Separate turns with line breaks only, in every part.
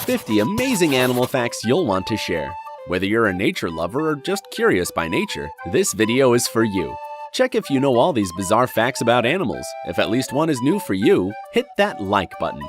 50 amazing animal facts you'll want to share. Whether you're a nature lover or just curious by nature, this video is for you. Check if you know all these bizarre facts about animals. If at least one is new for you, hit that like button.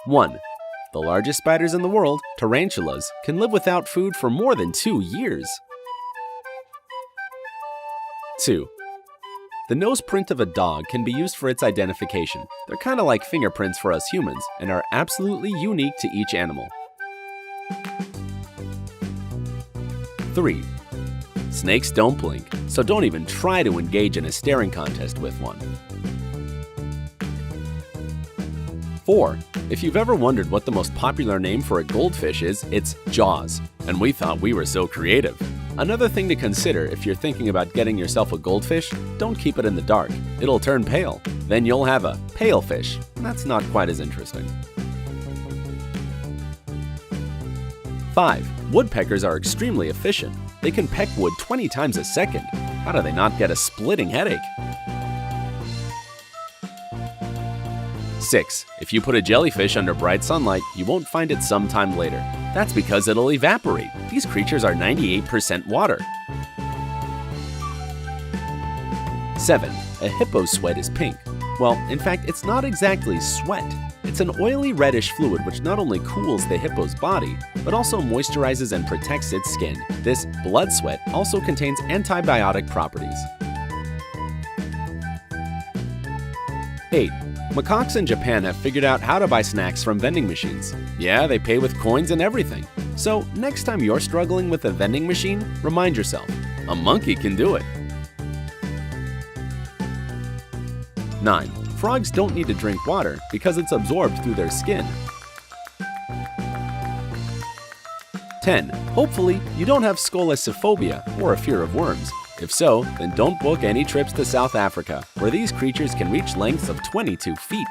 1. The largest spiders in the world, tarantulas, can live without food for more than 2 years. 2. The nose print of a dog can be used for its identification. They're kind of like fingerprints for us humans and are absolutely unique to each animal. 3. Snakes don't blink, so don't even try to engage in a staring contest with one. 4. If you've ever wondered what the most popular name for a goldfish is, it's Jaws, and we thought we were so creative. Another thing to consider if you're thinking about getting yourself a goldfish, don't keep it in the dark. It'll turn pale. Then you'll have a pale fish. That's not quite as interesting. 5. Woodpeckers are extremely efficient. They can peck wood 20 times a second. How do they not get a splitting headache? 6. If you put a jellyfish under bright sunlight, you won't find it sometime later. That's because it'll evaporate. These creatures are 98% water. 7. A hippo's sweat is pink. Well, in fact, it's not exactly sweat. It's an oily reddish fluid which not only cools the hippo's body, but also moisturizes and protects its skin. This blood sweat also contains antibiotic properties. 8. Macaques in Japan have figured out how to buy snacks from vending machines. Yeah, they pay with coins and everything. So next time you're struggling with a vending machine, remind yourself, a monkey can do it. 9. Frogs don't need to drink water because it's absorbed through their skin. 10. Hopefully, you don't have scoliophobia or a fear of worms. If so, then don't book any trips to South Africa, where these creatures can reach lengths of 22 feet.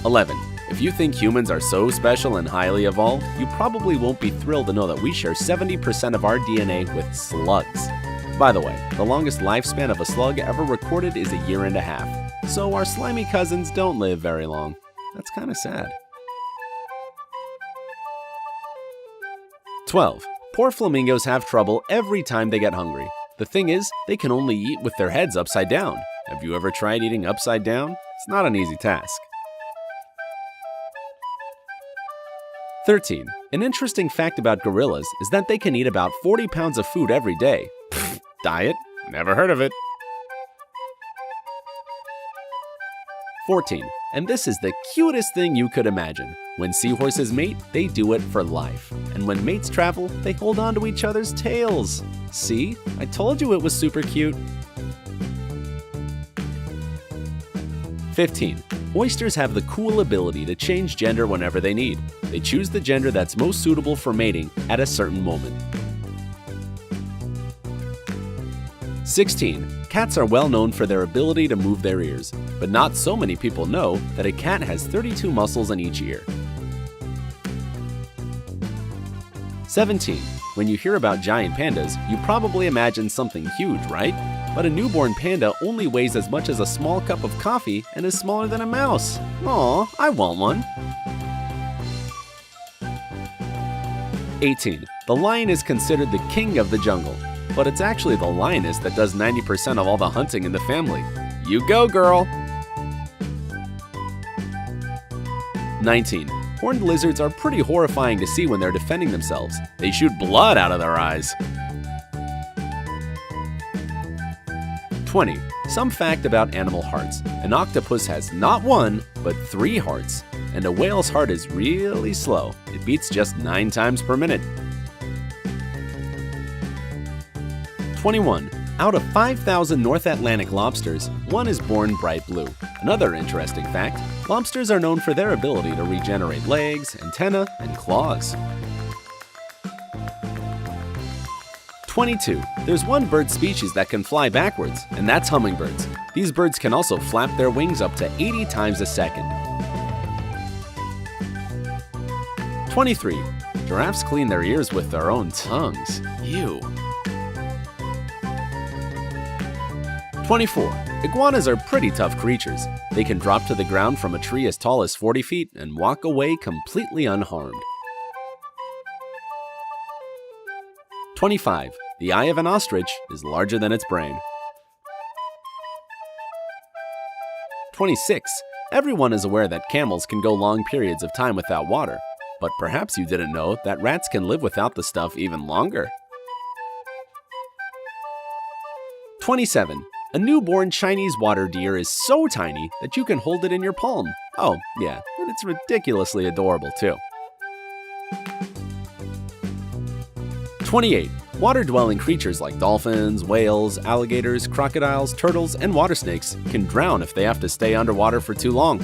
11. If you think humans are so special and highly evolved, you probably won't be thrilled to know that we share 70% of our DNA with slugs. By the way, the longest lifespan of a slug ever recorded is 1.5 years, so our slimy cousins don't live very long. That's kind of sad. 12. Poor flamingos have trouble every time they get hungry. The thing is, they can only eat with their heads upside down. Have you ever tried eating upside down? It's not an easy task. 13. An interesting fact about gorillas is that they can eat about 40 pounds of food every day. Pfft, diet? Never heard of it. 14. And this is the cutest thing you could imagine. When seahorses mate, they do it for life. And when mates travel, they hold on to each other's tails. See? I told you it was super cute. 15. Oysters have the cool ability to change gender whenever they need. They choose the gender that's most suitable for mating at a certain moment. 16. Cats are well known for their ability to move their ears, but not so many people know that a cat has 32 muscles in each ear. 17. When you hear about giant pandas, you probably imagine something huge, right? But a newborn panda only weighs as much as a small cup of coffee and is smaller than a mouse. Aw, I want one. 18. The lion is considered the king of the jungle, but it's actually the lioness that does 90% of all the hunting in the family. You go, girl! 19. Horned lizards are pretty horrifying to see when they're defending themselves. They shoot blood out of their eyes. 20. Some fact about animal hearts. An octopus has not 1, but 3 hearts. And a whale's heart is really slow. It beats just 9 times per minute. 21. Out of 5,000 North Atlantic lobsters, 1 is born bright blue. Another interesting fact, lobsters are known for their ability to regenerate legs, antennae, and claws. 22. There's one bird species that can fly backwards, and that's hummingbirds. These birds can also flap their wings up to 80 times a second. 23. Giraffes clean their ears with their own tongues. Ew. 24. Iguanas are pretty tough creatures. They can drop to the ground from a tree as tall as 40 feet and walk away completely unharmed. 25. The eye of an ostrich is larger than its brain. 26. Everyone is aware that camels can go long periods of time without water, but perhaps you didn't know that rats can live without the stuff even longer. 27. A newborn Chinese water deer is so tiny that you can hold it in your palm. Oh, yeah, and it's ridiculously adorable too. 28. Water-dwelling creatures like dolphins, whales, alligators, crocodiles, turtles, and water snakes can drown if they have to stay underwater for too long.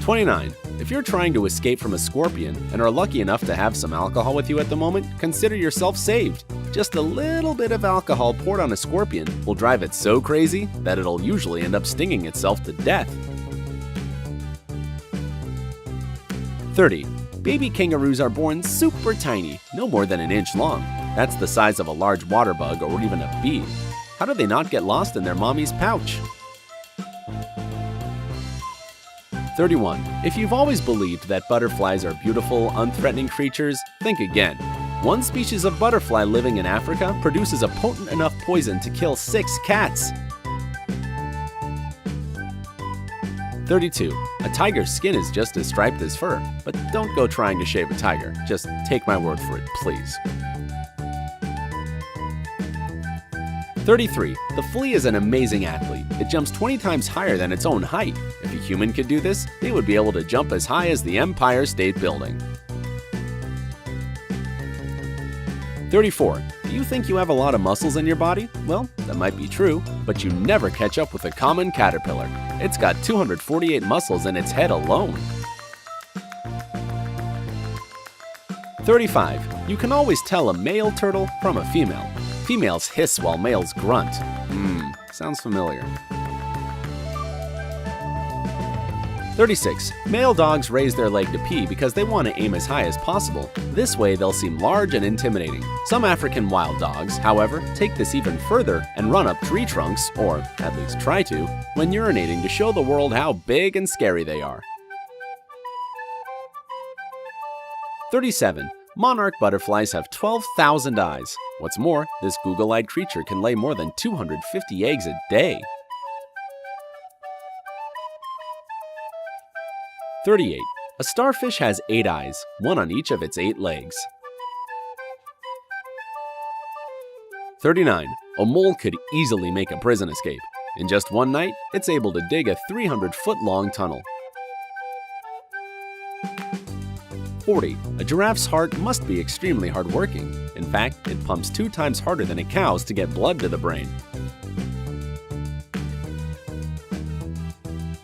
29. If you're trying to escape from a scorpion and are lucky enough to have some alcohol with you at the moment, consider yourself saved. Just a little bit of alcohol poured on a scorpion will drive it so crazy that it'll usually end up stinging itself to death. 30. Baby kangaroos are born super tiny, no more than an inch long. That's the size of a large water bug or even a bee. How do they not get lost in their mommy's pouch? 31. If you've always believed that butterflies are beautiful, unthreatening creatures, think again. One species of butterfly living in Africa produces a potent enough poison to kill 6 cats. 32. A tiger's skin is just as striped as fur, but don't go trying to shave a tiger. Just take my word for it, please. 33. The flea is an amazing athlete. It jumps 20 times higher than its own height. If a human could do this, they would be able to jump as high as the Empire State Building. 34. Do you think you have a lot of muscles in your body? Well, that might be true, but you never catch up with a common caterpillar. It's got 248 muscles in its head alone. 35. You can always tell a male turtle from a female. Females hiss while males grunt. Sounds familiar. 36. Male dogs raise their leg to pee because they want to aim as high as possible. This way they'll seem large and intimidating. Some African wild dogs, however, take this even further and run up tree trunks, or at least try to, when urinating to show the world how big and scary they are. 37. Monarch butterflies have 12,000 eyes. What's more, this Google-eyed creature can lay more than 250 eggs a day. 38. A starfish has 8 eyes, one on each of its 8 legs. 39. A mole could easily make a prison escape. In just one night, it's able to dig a 300-foot-long tunnel. 40. A giraffe's heart must be extremely hardworking. In fact, it pumps 2 times harder than a cow's to get blood to the brain.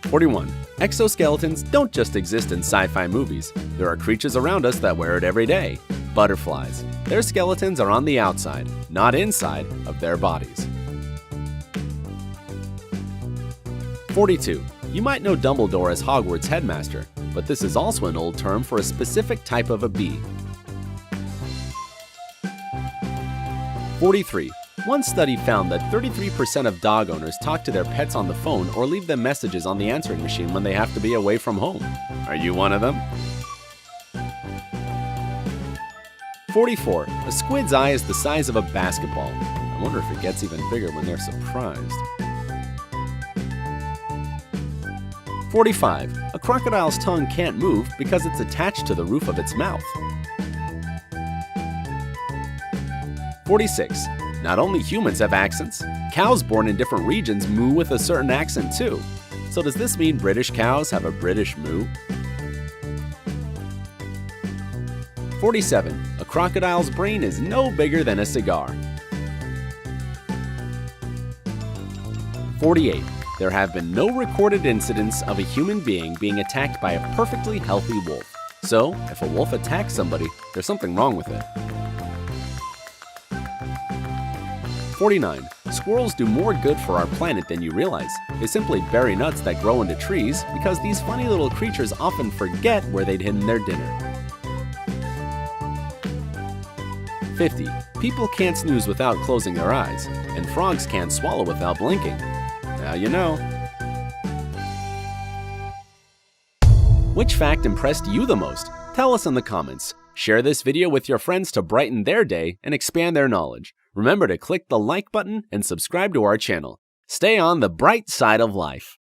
41. Exoskeletons don't just exist in sci-fi movies. There are creatures around us that wear it every day. Butterflies. Their skeletons are on the outside, not inside, of their bodies. 42. You might know Dumbledore as Hogwarts headmaster, but this is also an old term for a specific type of a bee. 43. One study found that 33% of dog owners talk to their pets on the phone or leave them messages on the answering machine when they have to be away from home. Are you one of them? 44. A squid's eye is the size of a basketball. I wonder if it gets even bigger when they're surprised. 45. A crocodile's tongue can't move because it's attached to the roof of its mouth. 46. Not only humans have accents, cows born in different regions moo with a certain accent too. So does this mean British cows have a British moo? 47. A crocodile's brain is no bigger than a cigar. 48. There have been no recorded incidents of a human being being attacked by a perfectly healthy wolf. So, if a wolf attacks somebody, there's something wrong with it. 49. Squirrels do more good for our planet than you realize. They simply bury nuts that grow into trees because these funny little creatures often forget where they'd hidden their dinner. 50. People can't snooze without closing their eyes, and frogs can't swallow without blinking. Now you know. Which fact impressed you the most? Tell us in the comments. Share this video with your friends to brighten their day and expand their knowledge. Remember to click the like button and subscribe to our channel. Stay on the bright side of life.